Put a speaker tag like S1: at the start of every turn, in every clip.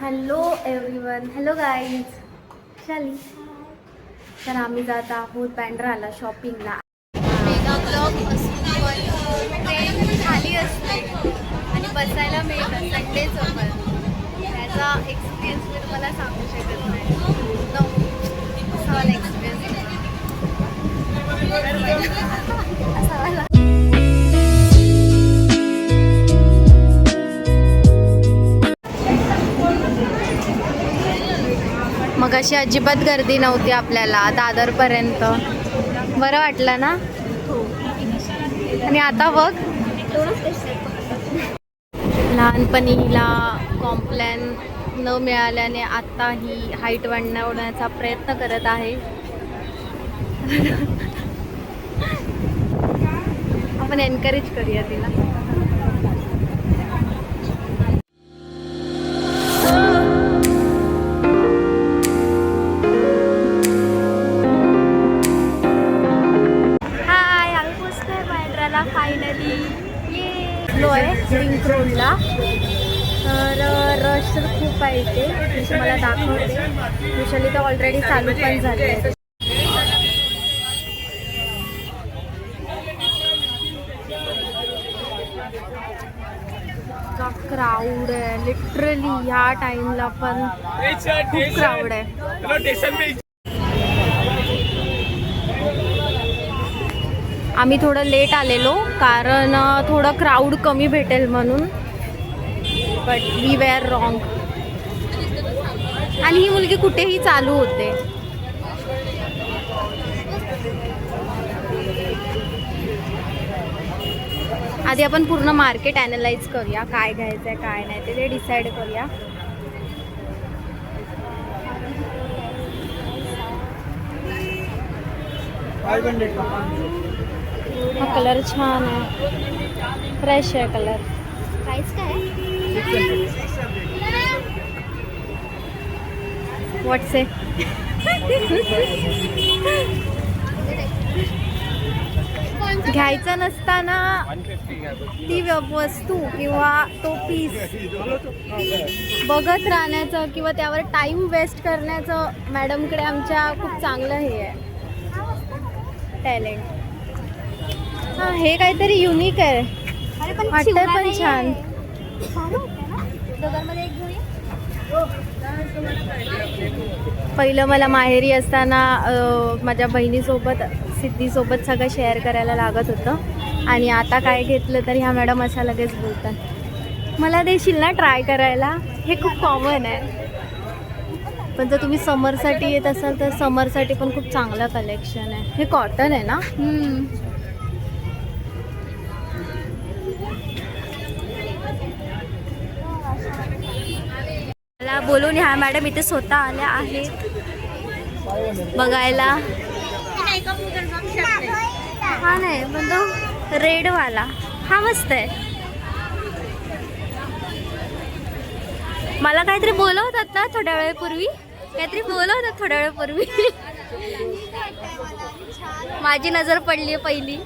S1: Hello everyone, hello guys. शाली. तर आम्ही जात आहोत बँड्राला शॉपिंगला. मेगा ब्लॉग असून पण ट्रेन खाली असते आणि बसायला मिळतं संडेसोबत. त्याचा एक्सपिरियन्स मी तुम्हाला सांगू शकत नाही. नो, असा वाला एक्सपिरियन्स असा वाला. मग अशी अजिबात गर्दी नव्हती आपल्याला दादरपर्यंत. बरं वाटलं ना. आणि आता बघ, लहानपणी हिला कॉम्प्लॅन न मिळाल्याने आता ही हाईट वाढवण्याचा प्रयत्न करत आहे. आपण एनकरेज करूया तिला. फायनली ये आहे रिंग रोडला. तर रश तर खूप आहे इथे. मी मला दाखवते. युजली तर ऑलरेडी चालू पण झाले आहे. क्राऊड आहे लिटरली. ह्या टाइमला पण खूप क्राऊड आहे. आम्ही थोडं लेट आलेलो कारण थोडं क्राऊड कमी भेटेल म्हणून. But we were wrong. आणि ही मुलगी कुठेही चालू होते. आधी आपण पूर्ण मार्केट ॲनलाइज करूया. काय घ्यायचं आहे काय नाही ते डिसाईड करूया. हा कलर छान आहे. फ्रेश आहे कलर. प्राइस काय आहे? व्हॉट्स आहे? घ्यायचं नसताना ती वस्तू किंवा तो पीस बघत राहण्याचं किंवा त्यावर टाइम वेस्ट करण्याचं मॅडमकडे आमच्या खूप चांगलं हे आहे टॅलेंट. हां, हे काहीतरी युनिक आहे. वाटतंय पण छान. पहिलं मला माहेरी असताना माझ्या बहिणीसोबत सिद्धीसोबत सगळं शेअर करायला लागत होतं. आणि आता काय घेतलं तरी ह्या मॅडम अशा लगेच बोलतात, मला देशील ना ट्राय करायला. हे खूप कॉमन आहे. पण जर तुम्ही समरसाठी येत असाल तर समरसाठी पण खूप चांगलं कलेक्शन आहे. हे कॉटन आहे ना. मला बोलून ह्या मॅडम इथे स्वतः आल्या आहेत बघायला. हा नाही पण तो रेडवाला हा मस्त आहे. मला काहीतरी बोलवतात ना थोड्या वेळापूर्वी. थोड्या वेळापूर्वी माझी नजर पडली आहे पहिली.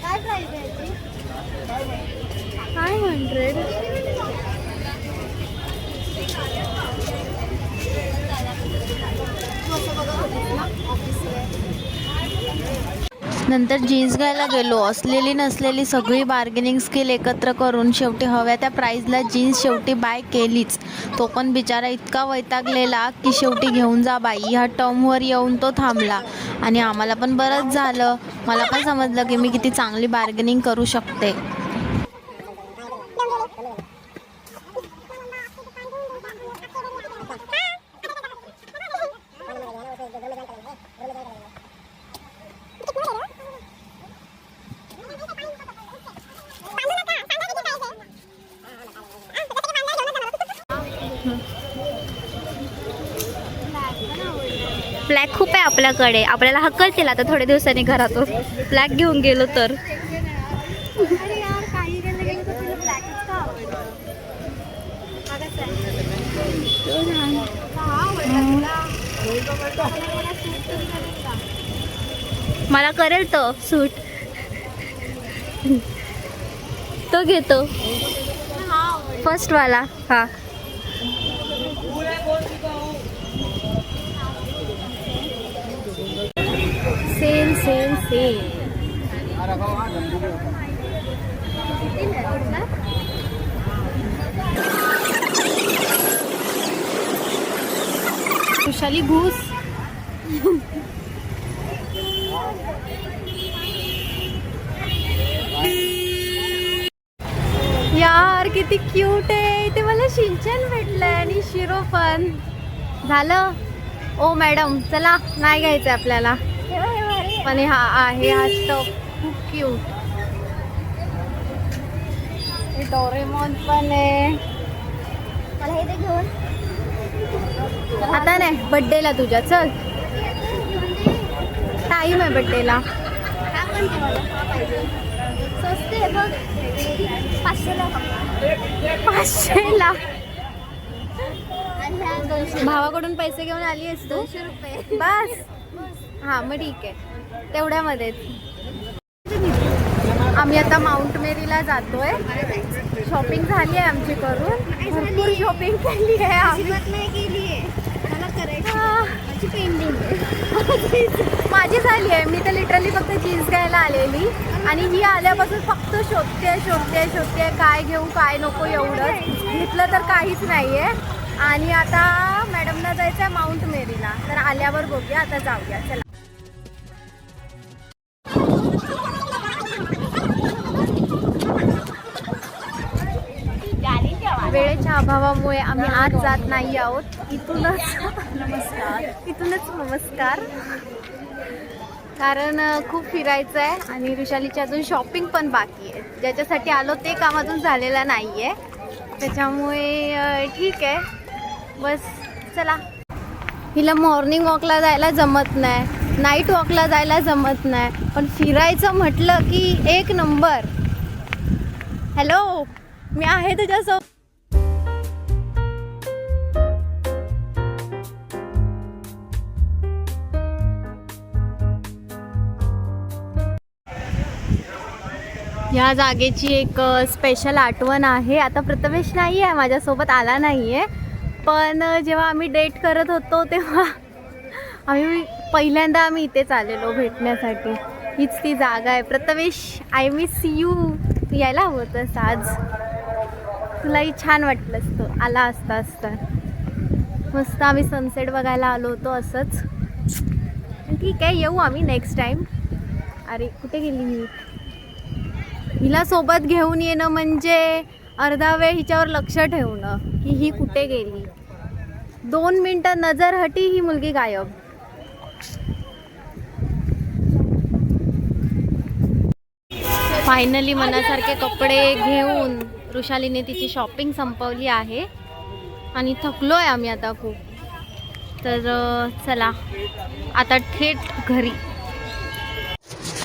S1: काय प्राइस आहे? 500. नंतर जीन्स घ्यायला गेलो. असलेली नसलेली सगळी बार्गेनिंग स्किल एकत्र करून शेवटी हव्या त्या प्राईजला जीन्स शेवटी बाय केलीच. तो पण बिचारा इतका वैतागलेला की शेवटी घेऊन जा बाई ह्या टर्मवर येऊन तो थांबला. आणि आम्हाला पण बरंच झालं. मला पण समजलं की मी किती चांगली बार्गेनिंग करू शकते. ब्लॅक खूप आहे आपल्याकडे. आपल्याला हकलतील आता थोड्या दिवसांनी घरातून ब्लॅक घेऊन गेलो तर. मला करेल तो सूट. तो घेतो फर्स्ट वाला. हा सेम सेम सेम. खुशाली घुस. यार किती क्यूट आहे. इथे मला शिंचन भेटलंय आणि शिरो पण. झालं. ओ मॅडम चला, नाही घ्यायचं आपल्याला. पण हा आहे हा स्टॉप खूप क्यूट. हे डोरेमॉन पण आहे.
S2: मला हे घेऊन
S1: आता नाही, बड्डेला तुझ्या. चल, टाईम आहे बड्डेला.
S2: स्वस्त आहे बघ. 500ला.
S1: 500ला.
S2: आणि ह्या 200.
S1: भावाकडून पैसे घेऊन आली आहेस तू?
S2: 200 रुपये.
S1: बस. हां मग ठीक आहे, तेवढ्यामध्येच. आम्ही आता माउंट मेरीला जातोय. शॉपिंग झाली आहे आमची करून. भरपूर शॉपिंग केली आहे आम्ही.
S2: अजिबात नाही केली आहे. मला करायची.
S1: हां.
S2: माझी पेंडिंग आहे.
S1: माझी झाली आहे. मी तर लिटरली फक्त जीन्स घ्यायला आलेली आणि ही आल्यापासून फक्त शोधते काय घेऊ काय नको एवढंच. घेतलं तर काहीच नाही आहे. आणि आता मॅडमना जायचं आहे माउंट मेरीला. तर आल्यावर बघूया, आता जाऊया चला. वेळेच्या अभावामुळे आम्ही आज जात नाही आहोत. इथूनच नमस्कार. कारण खूप फिरायचं आहे आणि ऋषालीची अजून शॉपिंग पण बाकी आहे. ज्याच्यासाठी आलो ते काम अजून झालेलं नाही आहे. त्याच्यामुळे ठीक आहे, बस चला. हिला मॉर्निंग वॉकला जायला जमत नाही, नाईट वॉकला जायला जमत नाही, पण फिरायचं म्हटलं की एक नंबर. हॅलो, मी आहे तुझ्यासोबत. ह्या जागेची एक स्पेशल आठवण आहे. आता प्रथमेश नाही आहे माझ्यासोबत, आला नाही आहे. पण जेव्हा आम्ही डेट करत होतो तेव्हा पहिल्यांदा आम्ही इथेच आलेलो भेटण्यासाठी. हीच ती जागा आहे. Prathamesh, I miss you. तू यायला हवं होतंस आज. तुलाही छान वाटलं असतं आला असतास तर. मस्त आम्ही सनसेट बघायला आलो होतो असंच. ठीक आहे, येऊ आम्ही नेक्स्ट टाईम. अरे कुठे गेली मी? हिला सोबत घेऊन येणं म्हणजे अर्धा वेळ हिच्यावर लक्ष ठेवणं की ही कुठे गेली. 2 मिनटं नजर हटी, ही मुलगी गायब. फायनली मनासारखे कपडे घेऊन ऋषालीने तिची शॉपिंग संपवली आहे आणि थकलो आहे आम्ही आता खूप. तर चला आता थेट घरी.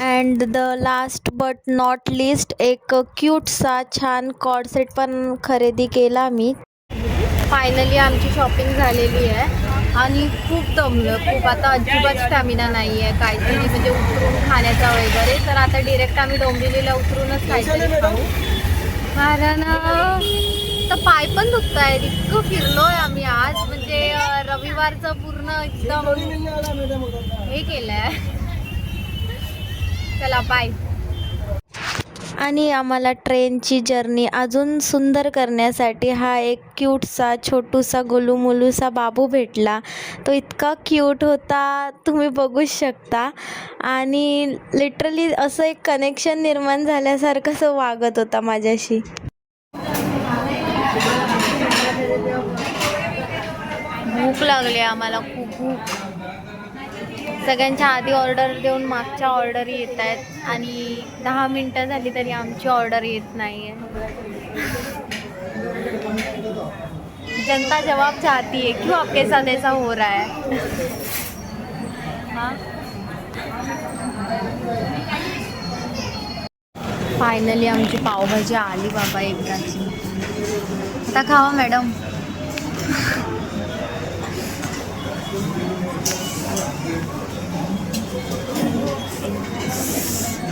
S1: And the last but not list, एक क्यूटसा छान कॉर्ड सेट पण खरेदी केला मी. फायनली आमची शॉपिंग झालेली आहे आणि खूप दमलं खूप. आता अजिबात स्टॅमिना नाही आहे काहीतरी म्हणजे उतरून खाण्याचा वगैरे. तर आता डिरेक्ट आम्ही डोंबिवलीला उतरूनच काहीतरी खाऊ. कारण तर पाय पण दुखत आहेत. इतकं फिरलो आहे आम्ही आज, म्हणजे रविवारचं पूर्ण एकदम हे केलं आहे. चला बाय. आणि आम्हाला ट्रेनची जर्नी अजून सुंदर करण्यासाठी हा एक क्यूटसा छोटूसा गोलूमोलूसा बाबू भेटला. तो इतका क्यूट होता, तुम्ही बघूच शकता. आणि लिटरली असं एक कनेक्शन निर्माण झाल्यासारखं असं वागत होता माझ्याशी. भूक लागली आम्हाला, खूप भूक. सगळ्यांच्या आधी ऑर्डर देऊन मागच्या ऑर्डर येत आहेत आणि 10 मिनटं झाली तरी आमची ऑर्डर येत नाही आहे. जनता जवाब चाहती है, क्यों आपके साथ ऐसा हो रहा है? हाँ, फायनली आमची पावभाजी आली बाबा एकदाची. आता खावा मॅडम.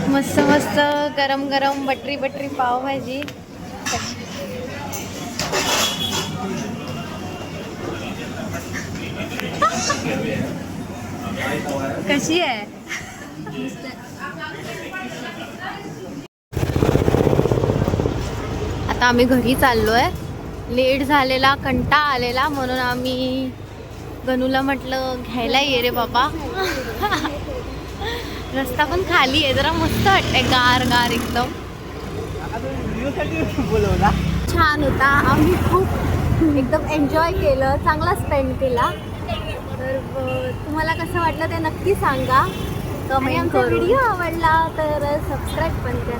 S1: मस्त मस्त गरम गरम बटरी पावभाजी. कशी आहे? आता आम्ही घरी चाललोय. लेट झालेला, कंटाळा आलेला, म्हणून आम्ही गणूला म्हटलं घ्यायला ये रे बाबा. रस्ता पण खाली आहे, जरा मस्त वाटतंय, गार गार एकदम. छान होता. आम्ही खूप एकदम एन्जॉय केलं, चांगला स्पेंड केला. तर तुम्हाला कसं वाटलं ते नक्की सांगा. आणि आमचा व्हिडिओ आवडला तर सबस्क्राईब पण करा.